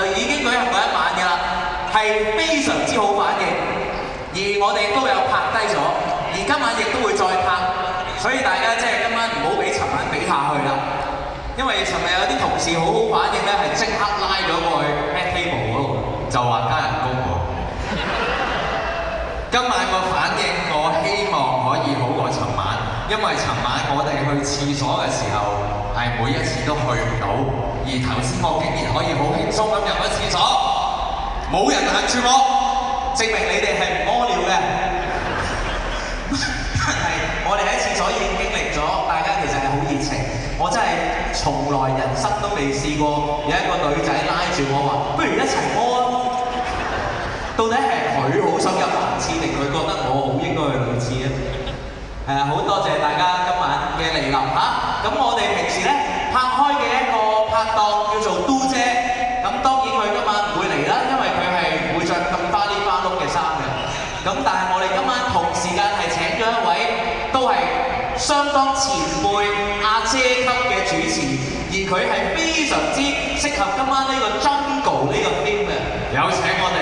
就已經舉行過一晚㗎啦，係非常之好反應，而我哋都有拍低咗，而今晚亦都會再拍，所以大家即係今晚唔好俾尋晚比下去啦，因為尋日有啲同事好好反應咧，係即刻拉咗過去 head table 嗰度，就話加人工喎。今晚個反應我希望可以好過尋晚，因為尋晚我哋去廁所嘅時候係每一次都去唔到，而頭先我竟然可以好輕鬆咁入咗廁所，冇人攔住我，證明你哋係唔屙尿嘅。但係我哋喺廁所已經經歷咗，大家其實係好熱情，我真係從來人生都未試過有一個女仔拉住我話，不如一齊屙啊！到底係佢好想入男廁定佢覺得我好應該去女廁咧？好多謝大家今晚嘅嚟臨嚇。咁我哋平時咧拍開嘅一個拍檔叫做嘟姐，咁當然佢今晚唔會嚟啦，因為佢係會着咁花哩花碌嘅衫嘅。咁但係我哋今晚同時間係請咗一位都係相當前輩阿姐級嘅主持，而佢係非常之適合今晚呢個 Jungle 呢個 theme 嘅。有請我哋